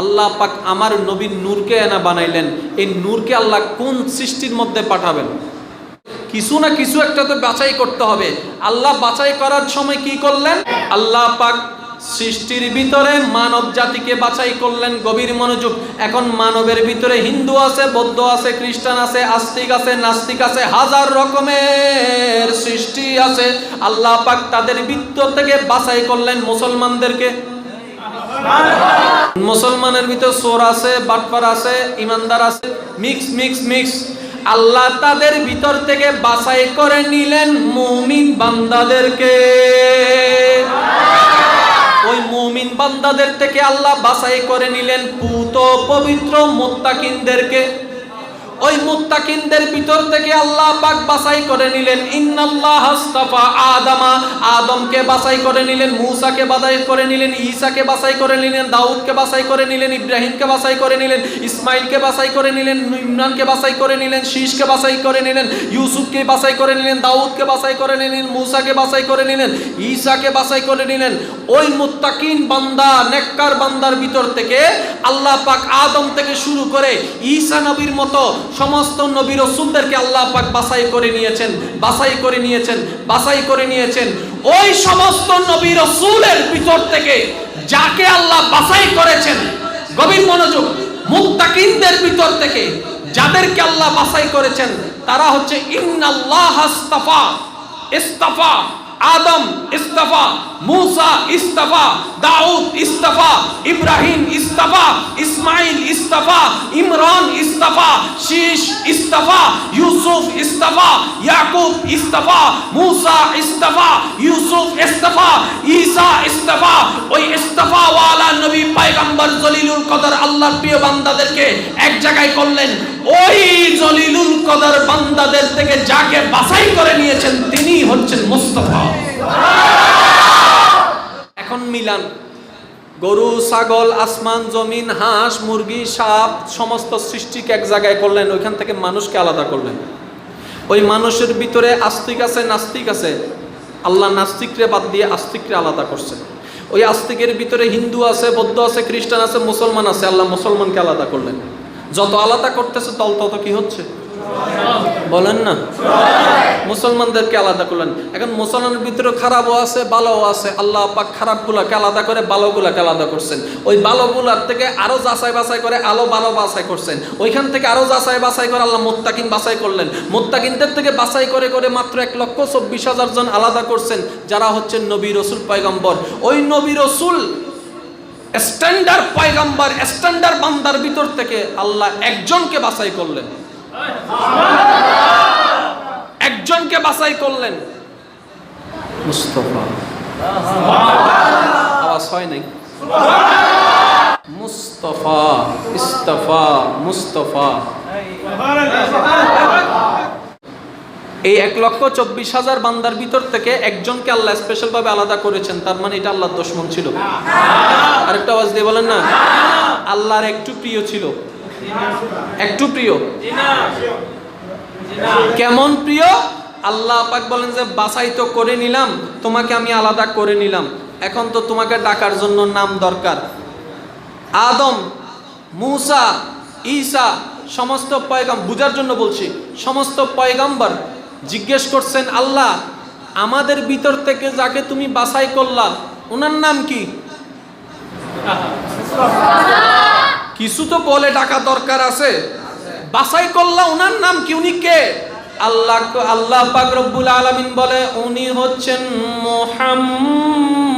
আল্লাহ পাক আমার নবীর নূরকে এনা বানাইলেন, এই নূরকে আল্লাহ কোন সৃষ্টির মধ্যে পাঠাবেন? কিছু না কিছু একটা তো বাছাই করতে হবে। আল্লাহ বাছাই করার সময় কি করলেন? আল্লাহ পাক সৃষ্টির ভিতরে মানব জাতিকে বাছাই করলেন। গভীর মনোযোগ। এখন মানবের ভিতরে হিন্দু আছে, বৌদ্ধ আছে, খ্রিস্টান আছে, আস্তিক আছে, নাস্তিক আছে, হাজার রকমের সৃষ্টি আছে। আল্লাহ পাক তাদের ভিতর থেকে বাছাই করলেন মুসলমানদেরকে। মুসলমানের ভিতর চোর আছে, বাটপার আছে, ইমানদার আছে, মিক্স মিক্স মিক্স। আল্লাহ তাদের ভিতর থেকে বাছাই করে নিলেন মুমিন বান্দাদেরকে। ওই মুমিন বান্দাদের থেকে আল্লাহ বাছাই করে নিলেন পুত পবিত্র মুত্তাকিনদেরকে। ওই মুত্তাকিনদের ভিতর থেকে আল্লাহ পাক বাছাই করে নিলেন ইন্নাল্লাহ আস্তাফা আদামা, আদমকে বাছাই করে নিলেন, মূসাকে বাছাই করে নিলেন, ঈসাকে বাছাই করে নিলেন, দাউদকে বাছাই করে নিলেন, ইব্রাহিমকে বাছাই করে নিলেন, ইসমাইলকে বাছাই করে নিলেন, ইমরানকে বাছাই করে নিলেন, শীষকে বাছাই করে নিলেন, ইউসুফকে বাছাই করে নিলেন, দাউদকে বাছাই করে নিলেন, মূসাকে বাছাই করে নিলেন, ঈসাকে বাছাই করে নিলেন। ওই মুত্তাকিন বান্দা, নেককার বান্দার ভিতর থেকে আল্লাহ পাক আদম থেকে শুরু করে ঈসা নবীর মতো সমস্ত নবী রাসূলদেরকে আল্লাহ পাক বাছাই করে নিয়েছেন, বাছাই করে নিয়েছেন, বাছাই করে নিয়েছেন। ওই সমস্ত নবী রাসূলের ভিতর থেকে যাকে আল্লাহ বাছাই করেছেন, গভীর মনোযোগ, মুত্তাকিনদের ভিতর থেকে যাদেরকে আল্লাহ বাছাই করেছেন তারা হচ্ছে ইন্নাল্লাহ আস্তাফা, ইস্তাফা আদম, ইস্তাফা মূসা, ইস্তাফা দাউদ, ইস্তাফা ইব্রাহিম, ইস্তাফা ইসমাইল, ইস্তাফা ইমরান, ইস্তাফা শীষ, ইস্তাফা ইউসুফ, ইস্তাফা ইয়াকুব, ইস্তাফা মূসা, ইস্তাফা ইউসুফ, ইস্তাফা ঈসা, ইস্তাফা। ওই ইস্তাফা ওয়ালা নবী পয়গম্বর জলিলুল কদর আল্লাহর প্রিয় বান্দাদেরকে এক জায়গায় করলেন। ওই জলিলুল কদর বান্দাদের থেকে যাকে বাছাই করে নিয়েছেন তিনি হচ্ছেন মুস্তাফা। এখন মিলান, গরু, ছাগল, আসমান, জমিন, হাঁস, মুরগি, সাপ সমস্ত সৃষ্টিকে এক জায়গায় করলেন, ওইখান থেকে মানুষকে আলাদা করলেন। ওই মানুষের ভিতরে আস্তিক আছে, নাস্তিক আছে, আল্লাহ নাস্তিকরে বাদ দিয়ে আস্তিকরে আলাদা করছেন। ওই আস্তিকের ভিতরে হিন্দু আছে, বৌদ্ধ আছে, খ্রিস্টান আছে, মুসলমান আছে, আল্লাহ মুসলমানকে আলাদা করলেন। যত আলাদা করতেছে তত কি হচ্ছে বলেন না? মুসলমানদেরকে আলাদা করলেন। এখন মুসলমানের ভিতরে খারাপও আছে, ভালোও আছে, আল্লাহ পাক খারাপগুলাকে আলাদা করে ভালোগুলাকে আলাদা করছেন। ওই ভালোগুলার থেকে আরো যাচাই বাছাই করে ভালো বাছাই করছেন। ওইখান থেকে আরো যাচাই বাছাই করে আল্লাহ মুত্তাকিন বাছাই করলেন। মুত্তাকিনদের থেকে বাছাই করে করে মাত্র 1,24,000 জন আলাদা করছেন, যারা হচ্ছেন নবী রাসূল পয়গম্বর। ওই নবী রাসূল স্ট্যান্ডার্ড পয়গম্বর, স্ট্যান্ডার্ড বান্দার ভিতর থেকে আল্লাহ একজনকে বাছাই করলেন, একজনকে বাছাই করলেন, মুস্তাফা। আওয়াজ হয় নাই? মুস্তাফা, ইস্তাফা, মুস্তাফা। এই 1,24,000 বান্দার ভিতর থেকে একজনকে আল্লাহ স্পেশাল ভাবে আলাদা করেছেন। তার মানে এটা আল্লাহর দুশমন ছিল? আরেকটা আওয়াজ দিয়ে বলেন না। আল্লাহর একটু প্রিয় ছিল, একটু প্রিয়। কেমন প্রিয়? আল্লাহ পাক বলেন যে বাছাই তো করে নিলাম, তোমাকে আমি আলাদা করে নিলাম, এখন তো তোমাকে ডাকার জন্য নাম দরকার। আদম, মূসা, ঈসা সমস্ত পয়গম্বর, বুঝার জন্য বলছি, সমস্ত পয়গম্বর জিজ্ঞেস করছেন আল্লাহ আমাদের ভিতর থেকে যাকে তুমি বাছাই করলা ওনার নাম কি? কিছু তো বলে ডাকা দরকার আছে। বাছাই করলা ওনার নাম কি? উনি কে? আল্লাহ পাক রব্বুল আলামিন বলে উনি হচ্ছেন মুহাম্মদ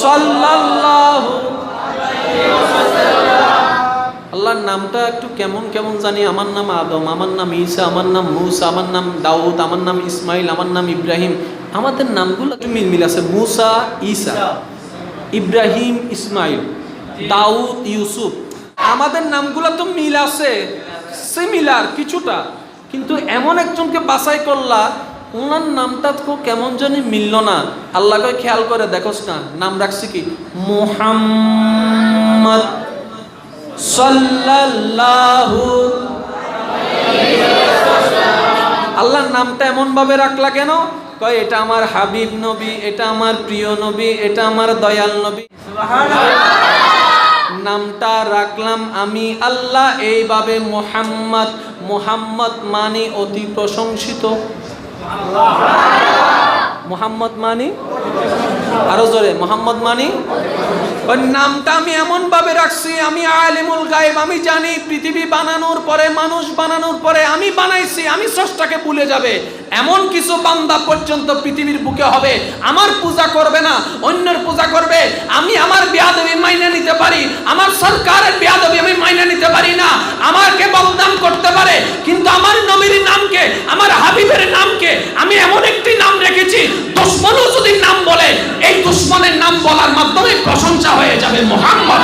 সাল্লাল্লাহু আলাইহি ওয়াসাল্লাম। আল্লাহর নামটা একটু কেমন কেমন জানি। আমার নাম আদম, আমার নাম ঈসা, আমার নাম মূসা, আমার নাম দাউদ, আমার নাম ইসমাইল, আমার নাম ইব্রাহিম। আমাদের নামগুলো একটু মিল আছে। মূসা, ঈসা, ইব্রাহিম, ইসমাইল, দাউদ, ইউসুফ, আমাদের নামগুলো তো মিল আছে, সিমিলার কিছুটা, কিন্তু এমন একজনকে বাছাই করলা ওনার নামটা তো কেমন জানি মিলল না। আল্লাহকে খেয়াল করে দেখোস না, নাম রাখছি কি? মুহাম্মদ সাল্লাল্লাহু আলাইহি ওয়াসাল্লাম। আল্লাহর নামটা এমন ভাবে রাখলা কেন? কয় এটা আমার হাবিব নবী, এটা আমার প্রিয় নবী, এটা আমার দয়াল নবী। সুবহানাল্লাহ। নামটা রাখলাম আমি আল্লাহ এইভাবে মুহাম্মদ। মুহাম্মদ মানে অতি প্রশংসিত। মুহাম্মদ মানে আরো জোরে, মুহাম্মদ মানে ওই নামটা আমি এমন ভাবে রাখছি, আমি আলিমুল গায়েব, আমি জানি পৃথিবী বানানোর পরে, মানুষ বানানোর পরে আমি বানাইছি, আমি স্রষ্টাকে ভুলে যাবে এমন কিছু বান্দা পর্যন্ত পৃথিবীর বুকে হবে, আমার পূজা করবে না, অন্যের পূজা করবে। আমি আমার বেয়াদবি মাইনে নিতে পারি, আমার সরকারের বেয়াদবি আমি মাইনে নিতে পারি না, আমাকে বদনাম করতে পারে, কিন্তু আমার নবীর নামকে, আমার হাবিবের নামকে আমি এমন একটি নাম রেখেছি, দুশমনও যদি নাম বলে এই দুশমনের নাম বলার মাধ্যমে প্রশংসা হয়ে যাবে মুহাম্মদ।